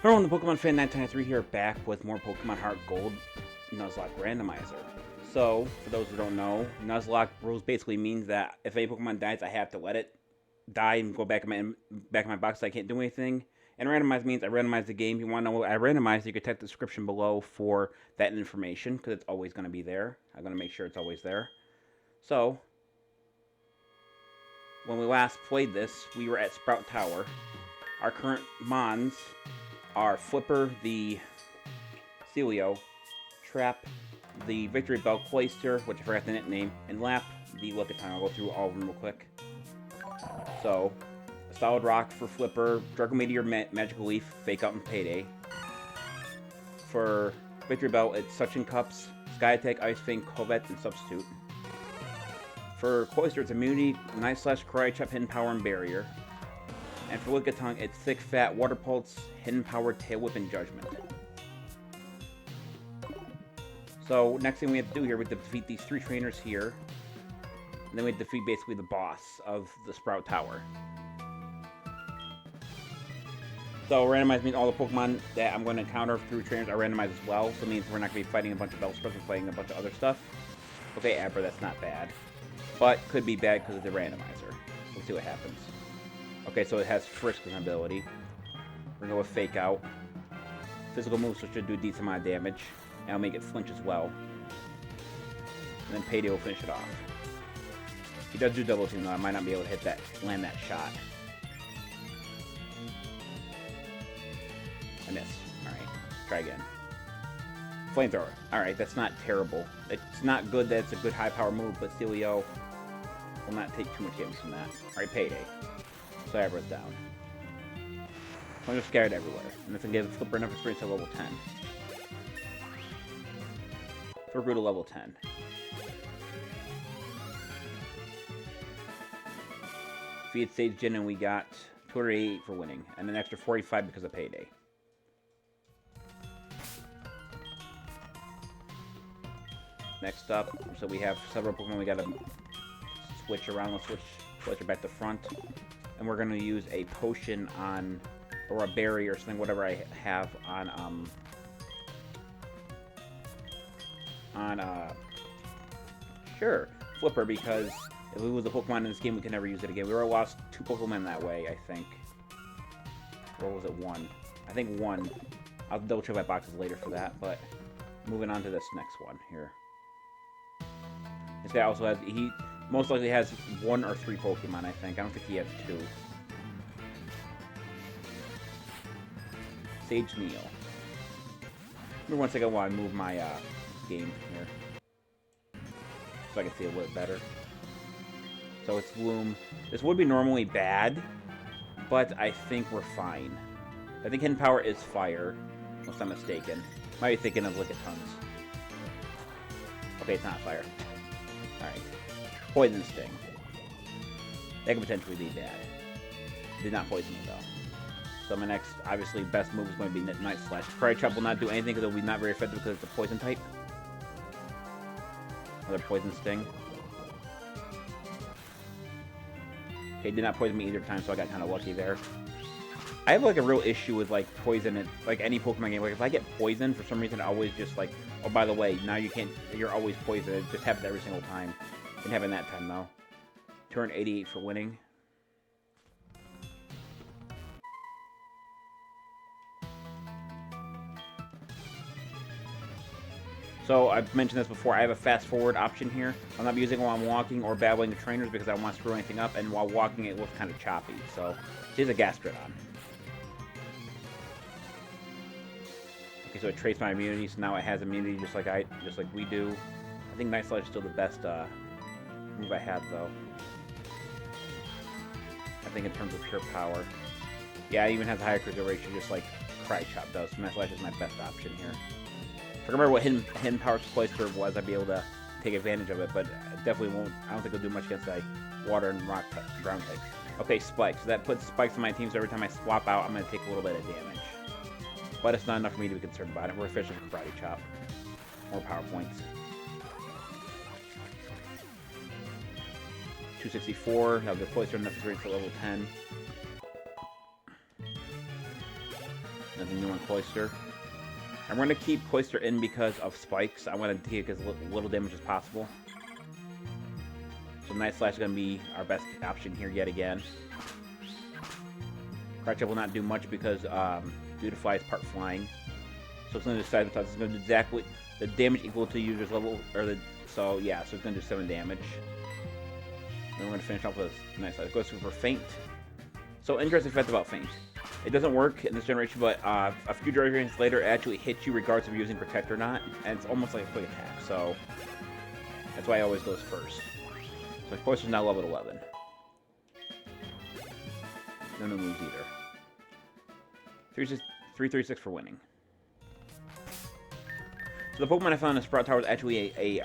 Hello, the Pokemon fan 993 here, back with more Pokemon Heartgold Nuzlocke Randomizer. So, for those who don't know, Nuzlocke Rules basically means that if a Pokemon dies, I have to let it die and go back in my box so I can't do anything. And randomized means I randomize the game. If you want to know what I randomized, you can type the description below for that information, because it's always going to be there. I'm going to make sure it's always there. So, when we last played this, we were at Sprout Tower. Our current Mons are Flipper, the Celio, Trap, the Victory Bell, Cloyster, which I forgot the nickname, and Lap, the Lickitung. I'll go through all of them real quick. So, Solid Rock for Flipper, Draco Meteor, Magical Leaf, Fake Out, and Payday. For Victory Bell, it's Suction Cups, Sky Attack, Ice Fang, Covet, and Substitute. For Cloyster, it's Immunity, Night Slash, Karate Chop, Hidden Power, and Barrier. And for Lickitung, it's Thick Fat, Water Pulse, Hidden Power, Tail Whip, and Judgment. So, next thing we have to do here, we have to defeat these 3 trainers here. And then we have to defeat basically the boss of the Sprout Tower. So, randomized means all the Pokemon that I'm going to encounter through trainers are randomized as well. So, it means we're not going to be fighting a bunch of Bellsprout, we're fighting a bunch of other stuff. Okay, Abra, that's not bad. But, could be bad because of the randomizer. We'll see what happens. Okay, so it has Frisk as an ability. We're going to go with Fake Out. Physical moves, which should do a decent amount of damage. And I'll make it flinch as well. And then Payday will finish it off. He does do double team though, I might not be able to hit that, land that shot. I missed. Alright, try again. Flamethrower. Alright, that's not terrible. It's not good that it's a good high power move, but Celio will not take too much damage from that. Alright, Payday. So Abra's down. I'm just scared everywhere. And this will give Flipper enough experience to level 10. So we're good to level 10. Defeated Sage Jin, and we got 288 for winning. And an extra 45 because of Payday. Next up, so we have several Pokemon we gotta switch around. Let's switch it back to front. And we're gonna use a potion on, or a berry or something, whatever I have on sure, Flipper, because if we lose a Pokemon in this game, we can never use it again. We already lost 2 Pokemon that way, I think. Or was it 1? I think 1. I'll double check my boxes later for that, but moving on to this next one here. This guy also has, he most likely has 1 or 3 Pokemon, I think. I don't think he has 2. Sage Neil. Give me 1 second while I move my game here. So I can see a little better. So it's Bloom. This would be normally bad, but I think we're fine. I think Hidden Power is Fire, unless I'm mistaken. Might be thinking of Lickitungs. Okay, it's not Fire. Alright. Poison Sting. That could potentially be bad. Did not poison me, though. So my next, obviously, best move is going to be Night Slash. Karate Chop will not do anything because it will be not very effective because it's a poison type. Another Poison Sting. Okay, did not poison me either time, so I got kind of lucky there. I have, like, a real issue with, like, poison in, like, any Pokemon game. Like, if I get poisoned, for some reason, I always just, like, oh, by the way, now you can't, you're always poisoned. It just happens every single time. Didn't happen that time, though. Turn 88 for winning. So, I've mentioned this before, I have a fast forward option here. I'll not be using it while I'm walking or battling the trainers because I don't want to screw anything up, and while walking it looks kind of choppy. So, here's a Gastrodon. Okay, so it traced my immunity, so now it has immunity just like we do. I think Night Slash is still the best move I have, though. I think in terms of pure power. Yeah, it even has a higher critical ratio, just like Karate Chop does. So Night Slash is my best option here. If I remember what Hidden Power's Cloyster was, I'd be able to take advantage of it, but it definitely won't. I don't think it'll do much against water and rock ground type. Okay, Spike. So that puts spikes on my team, so every time I swap out, I'm going to take a little bit of damage. But it's not enough for me to be concerned about it. We're efficient for Karate Chop. More power points. 264. Now the Cloyster enough to reach for level 10. Nothing new on Cloyster. I'm going to keep Cloyster in because of spikes. I want to take as little damage as possible. So Night Slash is going to be our best option here yet again. Crouch Up will not do much because Beautifly is part flying. So it's going to decide it's going to do exactly the damage equal to user's level, so yeah, so it's going to do 7 damage. Then we're going to finish off with Night Slash. Goes for Feint. So interesting fact about Feint. It doesn't work in this generation, but a few generations later, it actually hits you regardless of using Protect or not, and it's almost like a quick attack, so that's why it always goes first. So Cloyster's now level 11. No new moves either. 336 for winning. So the Pokemon I found in Sprout Tower was actually a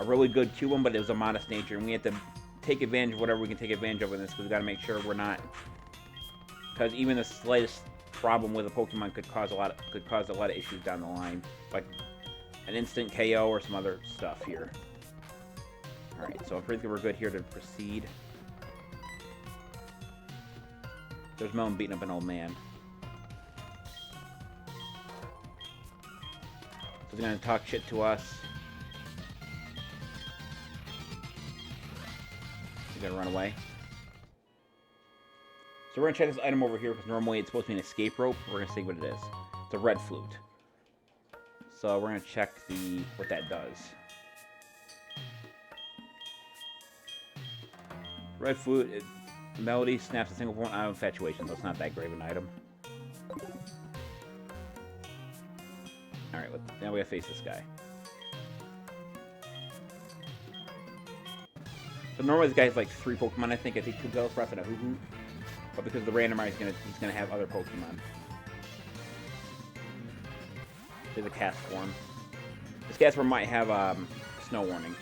really good Q1, but it was a modest nature, and we had to take advantage of whatever we can take advantage of in this, because we got to make sure we're not, because even the slightest problem with a Pokemon could cause a lot of issues down the line, like an instant KO or some other stuff here. All right, so I'm pretty sure we're good here to proceed. There's Melon beating up an old man. So he's gonna talk shit to us. He's gonna run away. So we're gonna check this item over here because normally it's supposed to be an escape rope. We're gonna see what it is. It's a red flute. So we're gonna check what that does. Red flute. Melody snaps a single point out of infatuation, so it's not that great of an item. Alright, now we gotta face this guy. So normally this guy has like 3 Pokemon, I think 2 Bellsprout and a Hoo-Hoo. But because the randomizer he's gonna have other Pokemon. There's a cast form. This cast form might have snow warning.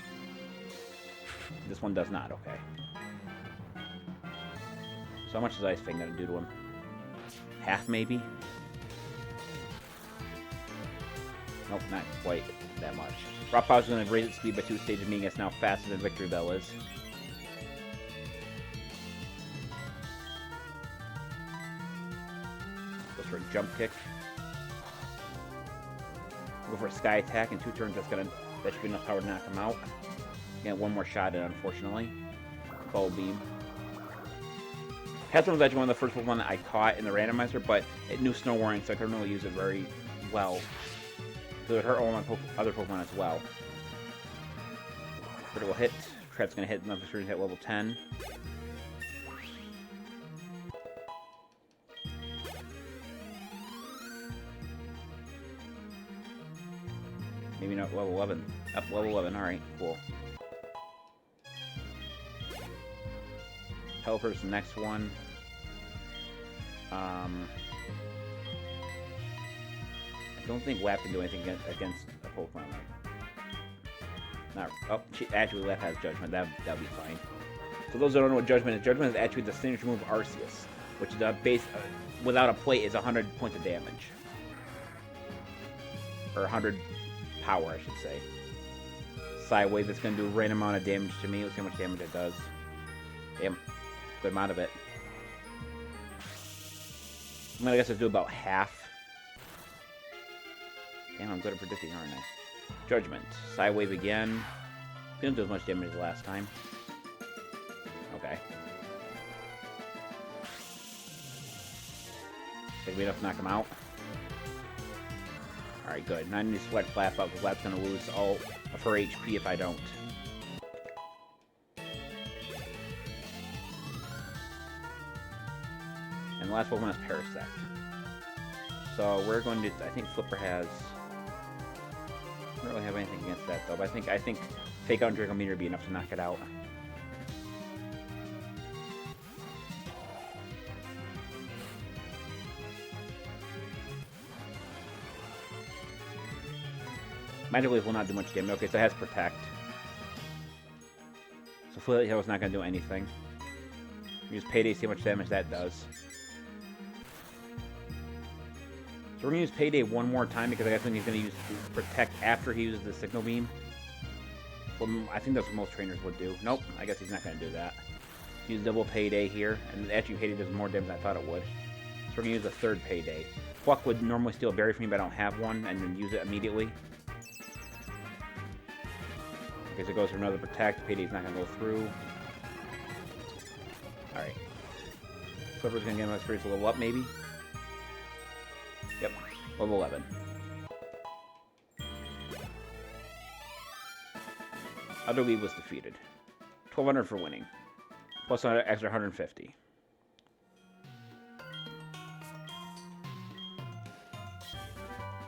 This one does not, okay. So how much is Ice Fang gonna do to him? Half, maybe? Nope, not quite that much. Rock Powder is gonna raise its speed by 2 stages, meaning it's now faster than Victory Bell is. Goes for a Jump Kick. Go for a Sky Attack in 2 turns. That should be enough power to knock him out. Get one more shot at it, unfortunately. Full Beam. Castform was actually one of the first Pokemon that I caught in the randomizer, but it knew Snow Warning, so I couldn't really use it very well. So it hurt all my other Pokemon as well. Critical hit. Trap's gonna hit, another surgeon hit level 10. Maybe not level 11. Up level 11, alright, cool. Helper's the next one. I don't think Lap can do anything against a Pokemon. Not. Oh, actually, Lap has Judgment. That'll be fine. So those that don't know what Judgment is actually the signature move of Arceus, which is without a plate is 100 points of damage, or 100 power, I should say. Sidewave that's going to do a random amount of damage to me. Let's see how much damage it does. Damn, good amount of it. I'm gonna guess I'll do about half. Damn, I'm good at predicting, aren't I? Judgment. Sidewave again. Didn't do as much damage as last time. Okay. Think we enough to knock him out? Alright, good. Now I need to select Lap up because Lap's gonna lose all of her HP if I don't. And the last Pokemon is Parasect. So we're going to, I think Flipper has, I don't really have anything against that though, but I think Fake Out and Draco Meteor would be enough to knock it out. Magic Wave will not do much damage. Okay, so it has Protect. So Flail Hill is not going to do anything. Use Payday, see how much damage that does. So we're going to use Payday one more time because I guess he's going to use Protect after he uses the Signal Beam. Well, I think that's what most trainers would do. Nope, I guess he's not going to do that. Use double Payday here, and actually Payday does more damage than I thought it would. So we're going to use a third payday. Pluck would normally steal a berry from me, but I don't have one, and then use it immediately. Because it goes for another protect. Payday's not going to go through. Alright. Flipper's going to get my experience a level up, maybe? Yep. Level 11. Utterly was defeated. 1,200 for winning. Plus an extra 150.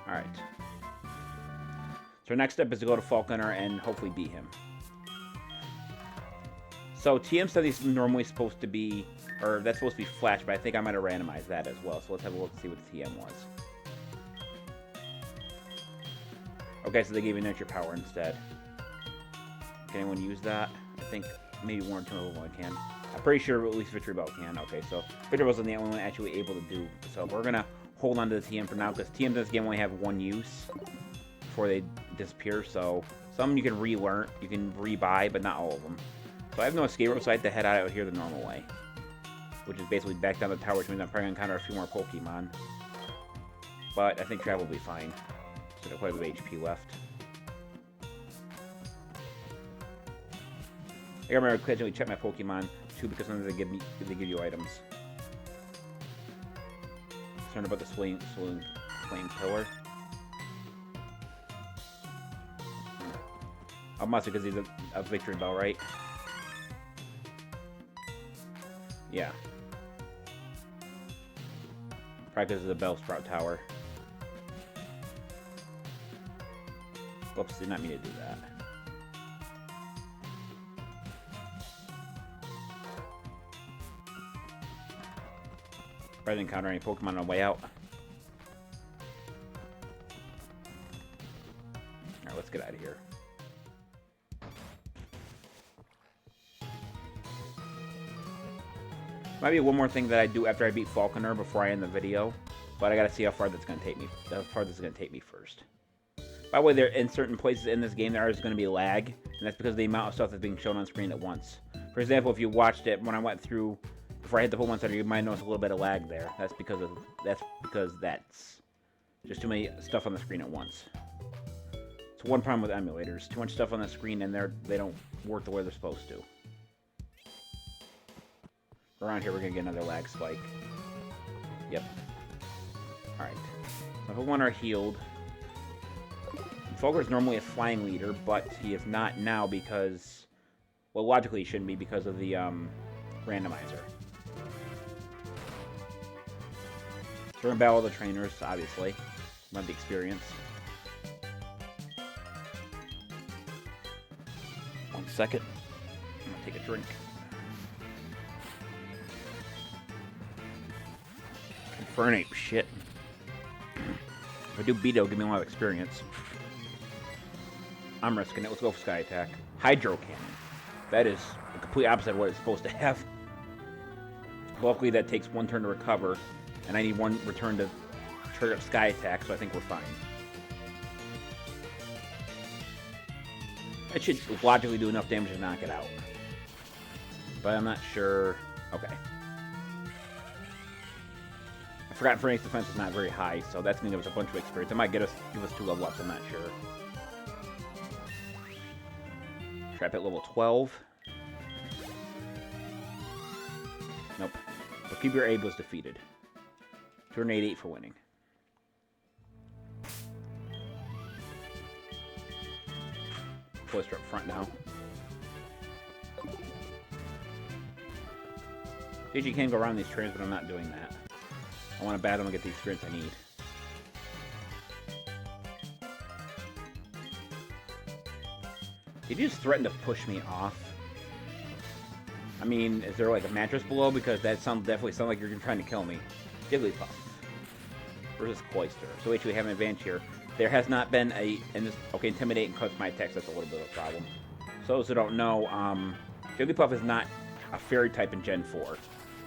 Alright. So our next step is to go to Falconer and hopefully beat him. So TM said he's normally supposed to be, or that's supposed to be Flash, but I think I might have randomized that as well. So let's have a look and see what the TM was. Okay, so they gave you Nurture Power instead. Can anyone use that? I think maybe one or two level 1 can. I'm pretty sure at least Victory Belt can. Okay, so Victory wasn't the only one actually able to do. So we're going to hold on to the TM for now, because TMs in this game only have one use before they disappear. So some you can relearn, you can rebuy, but not all of them. So I have no escape route, so I have to head out here the normal way, which is basically back down the tower, which means I'm probably going to encounter a few more Pokemon. But I think travel will be fine. So got quite a bit of HP left. I gotta remember to occasionally check my Pokemon too, because sometimes they give you items. Concerned about the flame pillar. Oh, must because he's a Victory Bell, right? Yeah. Probably because of the Bellsprout Tower. Whoops, did not mean to do that. I didn't encounter any Pokemon on the way out. Alright, let's get out of here. Might be one more thing that I do after I beat Falconer before I end the video, but I gotta see how far that's gonna take me. How far this is gonna take me first. By the way, there in certain places in this game there is gonna be lag, and that's because of the amount of stuff that's being shown on screen at once. For example, if you watched it when I went through before I hit the Pokemon Center, you might notice a little bit of lag there. That's because that's just too many stuff on the screen at once. It's one problem with emulators: too much stuff on the screen, and they don't work the way they're supposed to. Around here, we're gonna get another lag spike. Yep. All right. So Pokemon are healed. Fulgur is normally a flying leader, but he is not now because, well, logically he shouldn't be because of the randomizer. So we're gonna battle the trainers, obviously. Want the experience. 1 second. I'm gonna take a drink. Infernape, shit. If I do beat it, it'll give me a lot of experience. I'm risking it. Let's go for Sky Attack. Hydro Cannon. That is the complete opposite of what it's supposed to have. Luckily, that takes 1 turn to recover, and I need 1 return to trigger up Sky Attack, so I think we're fine. It should logically do enough damage to knock it out. But I'm not sure. Okay. I forgot Infernape's defense is not very high, so that's going to give us a bunch of experience. It might give us 2 level ups, I'm not sure. Trap at level 12. Nope. But keep your aid was defeated. 288 for winning. Cloister up front now. You can go around these trains, but I'm not doing that. I want to battle and get the experience I need. Did you just threaten to push me off? I mean, is there like a mattress below? Because that definitely sounds like you're trying to kill me. Jigglypuff versus Cloister. So we have an advantage here. There has not been okay, Intimidate and cuts my attacks. That's a little bit of a problem. So those who don't know, Jigglypuff is not a fairy type in Gen 4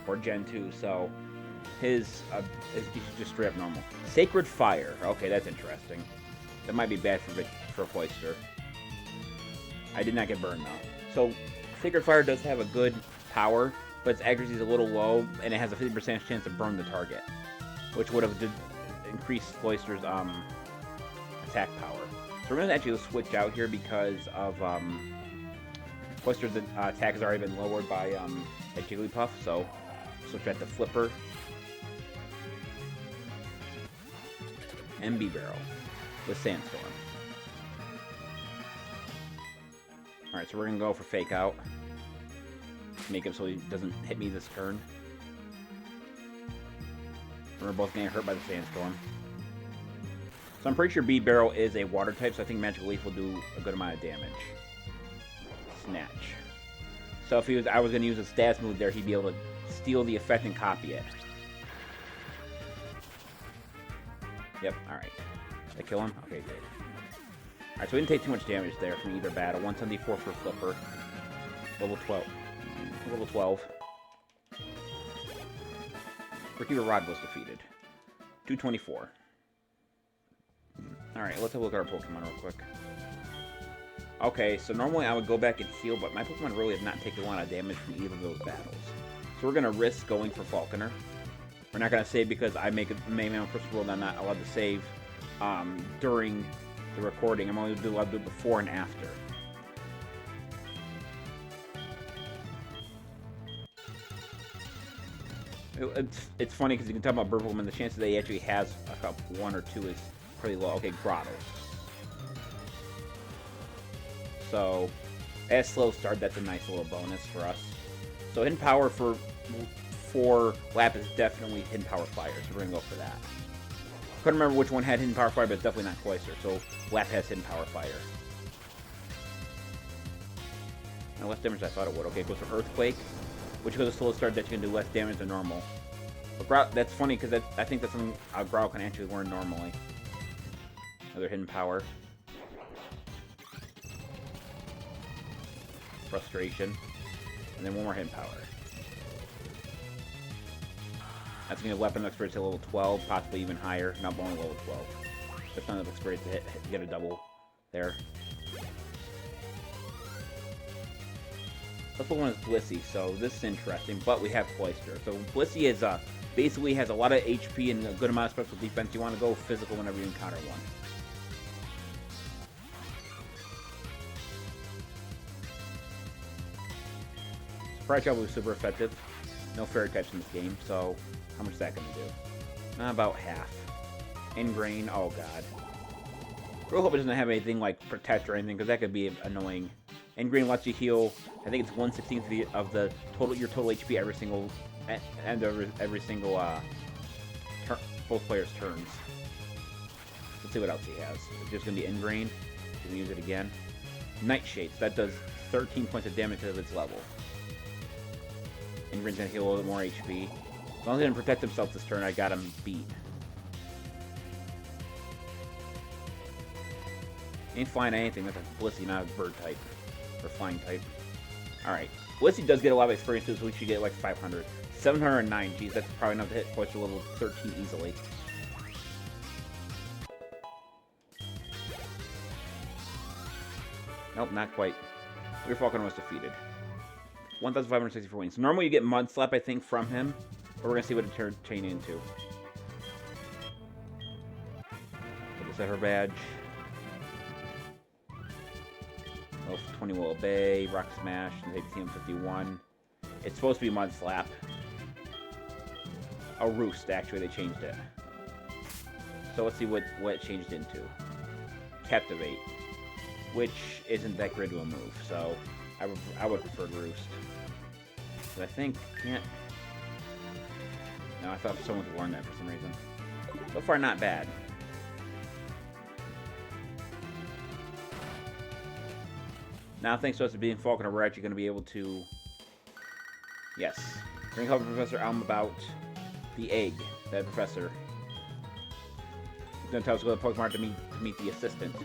or Gen 2, so he's just straight up normal. Sacred Fire. Okay, that's interesting. That might be bad for Cloister. I did not get burned though. So Sacred Fire does have a good power, but its accuracy is a little low, and it has a 50% chance to burn the target. which would have increased Cloyster's attack power. So we're going to actually switch out here because of Cloyster's attack has already been lowered by a Jigglypuff, so switch back to Flipper. And B-Barrel with Sandstorm. Alright, so we're going to go for Fake Out. Make him so he doesn't hit me this turn. We're both getting hurt by the Sandstorm. So I'm pretty sure B-Barrel is a water type, so I think Magical Leaf will do a good amount of damage. Snatch. So if I was going to use a stats move there, he'd be able to steal the effect and copy it. Yep, alright. Did I kill him? Okay, good. Alright, so we didn't take too much damage there from either battle. 174 for Flipper. Level 12. Level 12. Retriever Rod was defeated. 224. Alright, let's have a look at our Pokemon real quick. Okay, so normally I would go back and heal, but my Pokemon really have not taken a lot of damage from either of those battles. So we're going to risk going for Falconer. We're not going to save because I make my own personal rule that I'm not allowed to save during the recording. I'm only allowed to do it before and after. It's funny because you can talk about bird Pokemon, the chance that he actually has a couple, 1 or 2 is pretty low. Okay, Grotto. So, as slow start, that's a nice little bonus for us. So hidden power for Lap is definitely hidden power fire, so we're gonna go for that. Couldn't remember which one had hidden power fire, but it's definitely not Cloyster, so Lap has hidden power fire. Now less damage than I thought it would. Okay, it goes for Earthquake, which goes a slow start that you can do less damage than normal. But that's funny because I think that's something Growl can actually learn normally. Another hidden power. Frustration. And then one more hidden power. That's going to weapon experience to level 12, possibly even higher. Not only level 12. That's not enough experience to get a double there. Let's put one as Blissey, so this is interesting, but we have Cloyster. So Blissey is basically has a lot of HP and a good amount of special defense. You want to go physical whenever you encounter one. Surprise Shot was super effective. No fairy types in this game, so how much is that going to do? About half. Ingrain, oh god. Real hope it doesn't have anything like Protect or anything, because that could be annoying. Ingrain lets you heal, I think it's 1/16 of the total HP every single both players' turns. Let's see what else he has. It's just going to be Ingrain. You can use it again. Nightshades, that does 13 points of damage because of its level. Ingrain's going to heal a little bit more HP. As long as he didn't protect himself this turn, I got him beat. Ain't flying anything, that's a Blissey, not a bird type. Or flying type. Alright. Blissey does get a lot of experience too, so we should get like 500. 709, geez, that's probably enough to hit Cloyster level 13 easily. Nope, not quite. Your Falconer was defeated. 1,564 wings. Normally you get Mud Slap, I think, from him. But we're going to see what it turns chain into. Put this at her badge. Level 20 will obey. Rock Smash. And take TM 51. It's supposed to be Mud Slap. A Roost, actually, they changed it. So let's see what it changed into. Captivate. Which isn't that great of a move, so I would prefer Roost. But I think can't. No, I thought someone could learn that for some reason. So far, not bad. Now, thanks to us being Falconer, we're actually going to be able to. Yes, we're going to help Professor Elm about the egg. That professor. He's going to tell us to go to the Pokemon to meet the assistant.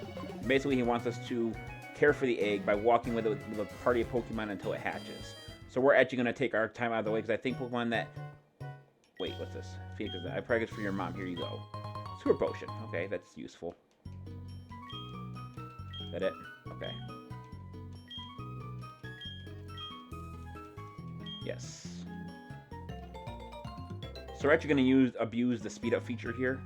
Basically, he wants us to care for the egg by walking with it with a party of Pokemon until it hatches. So we're actually going to take our time out of the way, because I think Pokemon that... Wait, what's this? I practice for your mom. Here you go. Super Potion. Okay, that's useful. Is that it? Okay. Yes. So we're actually going to abuse the speed up feature here.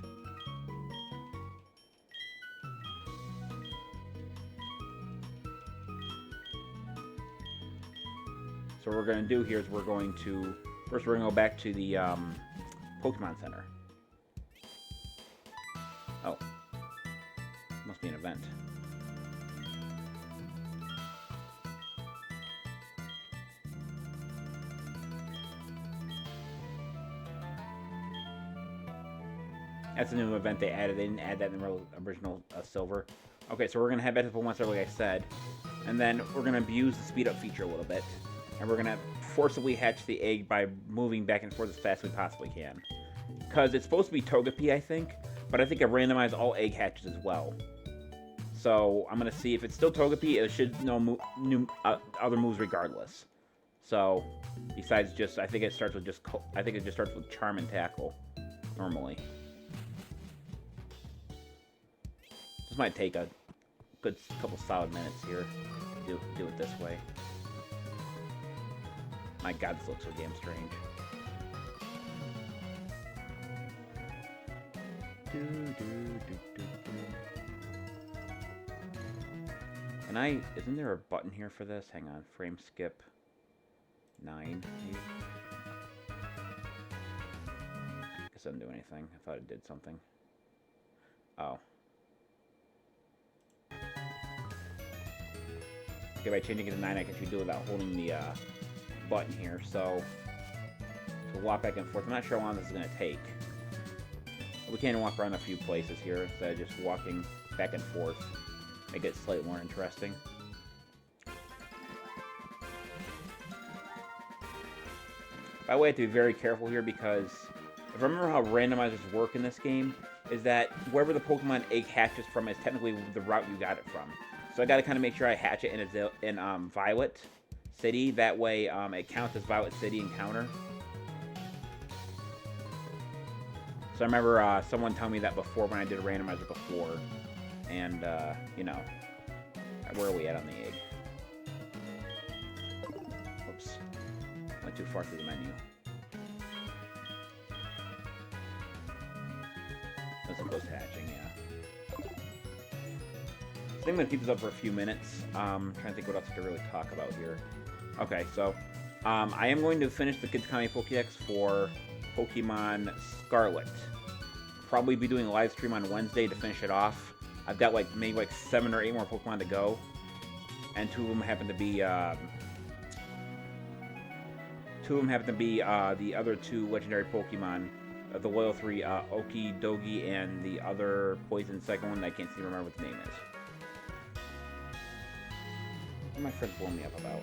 So what we're going to do here is we're going to... First, we're going to go back to the Pokemon Center. Oh. Must be an event. That's a new event they added. They didn't add that in the original Silver. Okay, so we're going to head back to the Pokemon Center like I said. And then we're going to abuse the speed up feature a little bit. And we're going to forcibly hatch the egg by moving back and forth as fast as we possibly can. Because it's supposed to be Togepi, I think. But I think I've randomized all egg hatches as well. So I'm going to see if it's still Togepi. It should know other moves regardless. So, besides just... I think it starts with just... I think it just starts with Charm and Tackle. Normally. This might take a good couple solid minutes here. Do it this way. My god, this looks so damn strange. Can I... Isn't there a button here for this? Hang on. Frame skip 9, maybe? Guess I didn't do anything. I thought it did something. Oh. Okay, by changing it to 9, I can actually do it without holding the button here. So walk back and forth. I'm not sure how long this is going to take. We can walk around a few places here instead of just walking back and forth. Make it slightly more interesting. By the way, I have to be very careful here because if I remember how randomizers work in this game, is that wherever the Pokemon egg hatches from is technically the route you got it from. So I got to kind of make sure I hatch it in Violet City. That way it counts as Violet City encounter. So I remember someone telling me that before when I did a randomizer before. And, you know, where are we at on the egg? Oops. Went too far through the menu. That's supposed to hatching, yeah. I think I'm going to keep this up for a few minutes. Trying to think what else I could really talk about here. Okay, so I am going to finish the Kids Comic Pokédex for Pokemon Scarlet. Probably be doing a live stream on Wednesday to finish it off. I've got like maybe like 7 or 8 more Pokemon to go, and 2 of them happen to be the other 2 legendary Pokemon. The loyal 3, Okidogi, and the other poison second one that I can't seem to remember what the name is. What are my friends blowing me up about?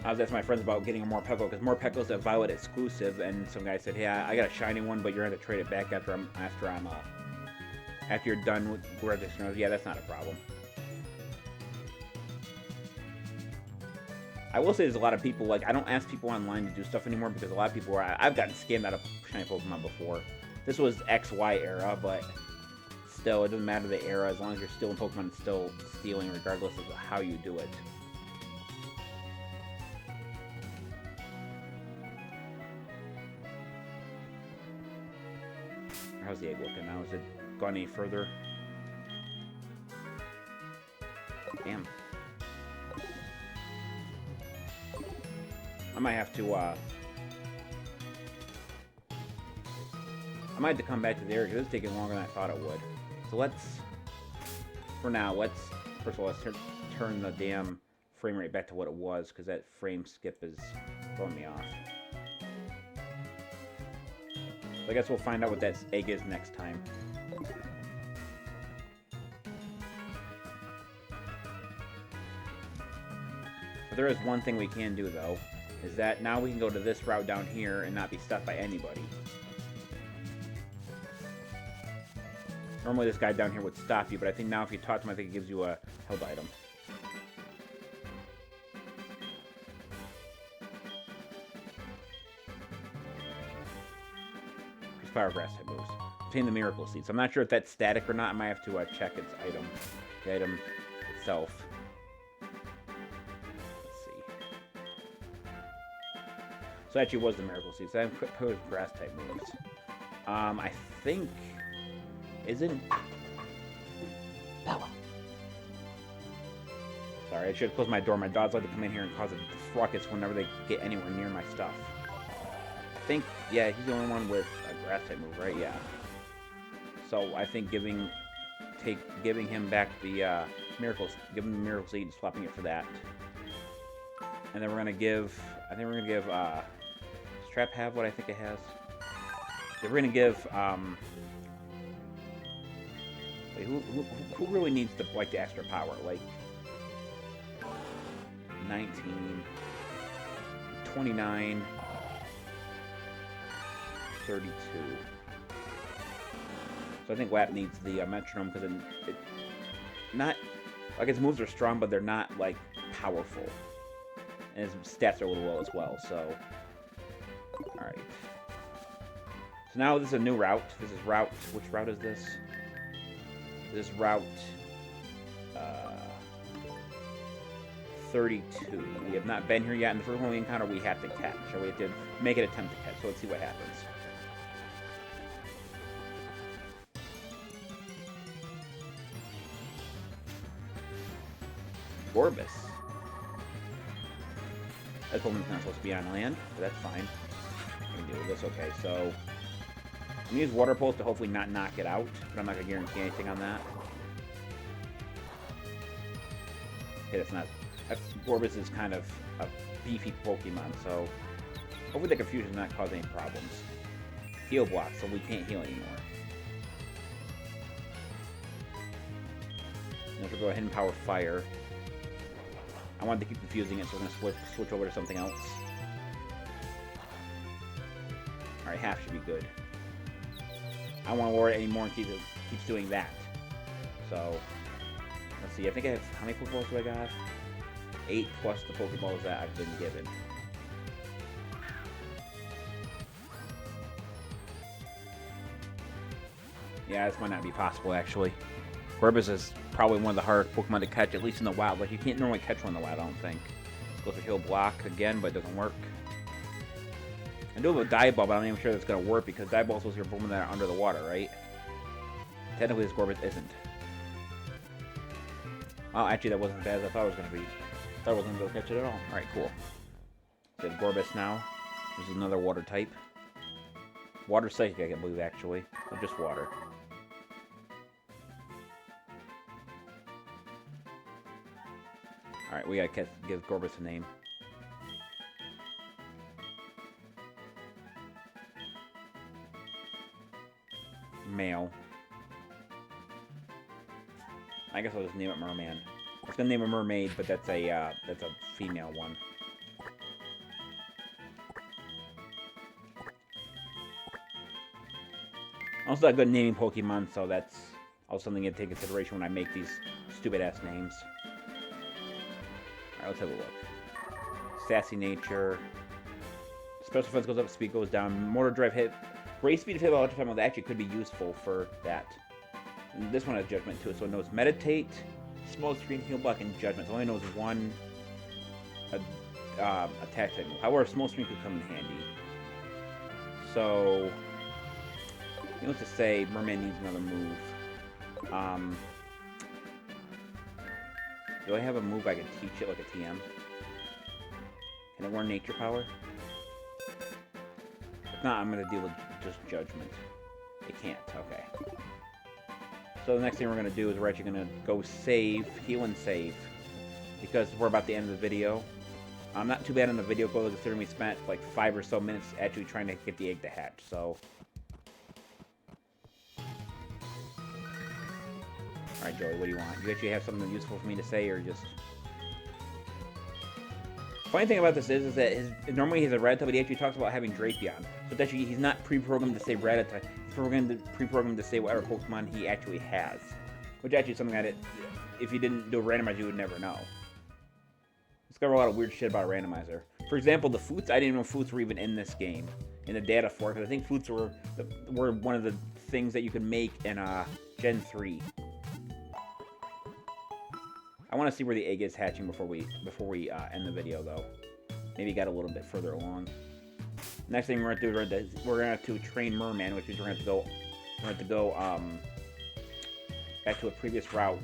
I was asking my friends about getting a Morpeko, because Morpeko's a Violet exclusive, and some guy said, "Yeah, I got a shiny one, but you're gonna have to trade it back after you're done with registering." Yeah, that's not a problem. I will say there's a lot of people, like, I don't ask people online to do stuff anymore, because a lot of people I've gotten scammed out of shiny Pokemon before. This was XY era, but still, it doesn't matter the era, as long as you're still in Pokemon, it's still stealing, regardless of how you do it. How's the egg looking now? Has it gone any further? Damn. I might have to, I might have to come back to the area, because it's taking longer than I thought it would. So first of all, let's turn the damn frame rate back to what it was, because that frame skip is throwing me off. So I guess we'll find out what that egg is next time. But there is one thing we can do, though, is that now we can go to this route down here and not be stopped by anybody. Normally this guy down here would stop you, but I think now if you talk to him, I think it gives you a held item. fire grass type moves. Obtain the miracle seed. So I'm not sure if that's static or not. I might have to check its item. The item itself. Let's see. So actually was the miracle seed. So I have put grass type moves. I think isn't Bella. Sorry, I should have closed my door. My dogs like to come in here and cause a ruckus whenever they get anywhere near my stuff. I think, yeah, he's the only one with a grass type move, right? Yeah. So I think giving him back the give him the miracle seed and swapping it for that. And then we're gonna give, does Trap have what I think it has? Yeah, we're gonna give, wait, who really needs the extra power? Like 19, 29, 32. So I think WAP needs the metronome because it not like his moves are strong, but they're not like powerful, and his stats are a little low as well. So, all right. So now this is a new route. This is route. Which route is this? This is route 32. We have not been here yet, and the first one we encounter we have to catch, or we have to make an attempt to catch. So let's see what happens. Gorebyss. That Pokemon's not supposed to be on land, but that's fine. I can deal with this. Okay, so I'm gonna use Water Pulse to hopefully not knock it out, but I'm not gonna guarantee anything on that. Okay, that's not. Gorebyss is kind of a beefy Pokemon, so hopefully the confusion does not cause any problems. Heal block, so we can't heal anymore. And if we go ahead and power fire. I wanted to keep confusing it, so we're going to switch over to something else. Alright, half should be good. I don't want to worry anymore and keeps doing that. So, let's see, I think I have, how many Pokeballs do I got? 8 plus the Pokeballs that I've been given. Yeah, this might not be possible, actually. Gorebyss is probably one of the hardest Pokemon to catch, at least in the wild. Like, you can't normally catch one in the wild, I don't think. Go for heal block again, but it doesn't work. I do have a Dive Ball, but I'm not even sure that's going to work because Dive Ball is supposed to be Pokemon that are under the water, right? Technically, this Gorebyss isn't. Oh, actually, that wasn't as bad as I thought it was going to be. I thought I wasn't going to catch it at all. Alright, cool. So Gorebyss now. This is another water type. Water Psychic, I believe, actually. Or just water. Alright, we gotta give Gorebyss a name. Male. I guess I'll just name it Merman. I was gonna name it Mermaid, but that's a female one. Also not good naming Pokemon, so that's also something to take into consideration when I make these stupid-ass names. Alright, let's have a look. Sassy Nature. Special defense goes up, speed goes down. Mortar Drive hit. Great speed of hit while electrifying that actually could be useful for that. And this one has Judgment too, so it knows Meditate, Smoke Screen, Heal Block, and Judgment. It only knows one attack type move. However, Smoke Screen could come in handy. So, let's just say Merman needs another move. Do I have a move I can teach it like a TM? Can it learn Nature Power? If not, I'm going to deal with just Judgment. It can't, okay. So the next thing we're going to do is we're actually going to go save, heal and save. Because we're about the end of the video. Not too bad on the video quality considering we spent like 5 or so minutes actually trying to get the egg to hatch, so... Alright, Joey, what do you want? You actually have something useful for me to say, or just... Funny thing about this is that normally he's a Rattata, but he actually talks about having Drapion. So it's actually, he's not pre-programmed to say Rattata. He's pre-programmed to say whatever Pokemon he actually has. Which actually is something that, if you didn't do a randomizer, you would never know. Discover a lot of weird shit about a randomizer. For example, the flutes, I didn't know flutes were even in this game, in the data for it, because I think flutes were one of the things that you could make in Gen 3. I want to see where the egg is hatching before we end the video, though. Maybe got a little bit further along. Next thing we're gonna do, we're gonna have to train Merman, which means we're gonna have to go back to a previous route.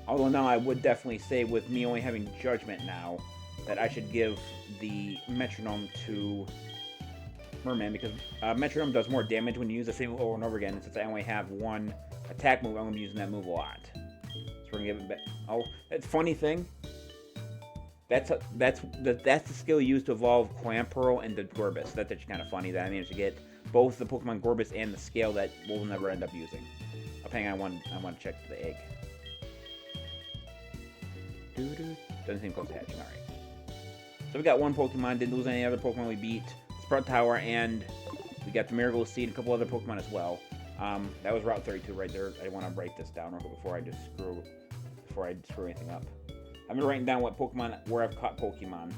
Although now I would definitely say, with me only having Judgment now, that I should give the Metronome to Merman, because Metronome does more damage when you use the same move over and over again. And since I only have one attack move, I'm gonna be using that move a lot. So we're gonna give it back. Oh, that's funny thing. That's the skill used to evolve Clamperl into Gorebyss. That's actually kind of funny that I managed to get both the Pokemon Gorebyss and the scale that we'll never end up using. Hang on, I want to check the egg. Doesn't seem close to hatching. All right. So we got one Pokemon. Didn't lose any other Pokemon we beat. Sprout Tower, and we got the Marigold Seed and a couple other Pokemon as well. That was Route 32 right there. I want to write this down real quick before I screw anything up. I've been writing down where I've caught Pokemon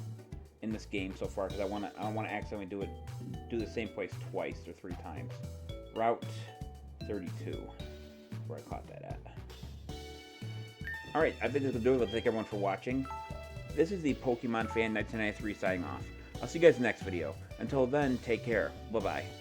in this game so far, because I don't want to accidentally do the same place twice or 3 times. Route 32, where I caught that at. All right, I think this will do it. I'll thank everyone for watching. This is the Pokemon Fan 1993 signing off. I'll see you guys in the next video. Until then, take care. Bye bye.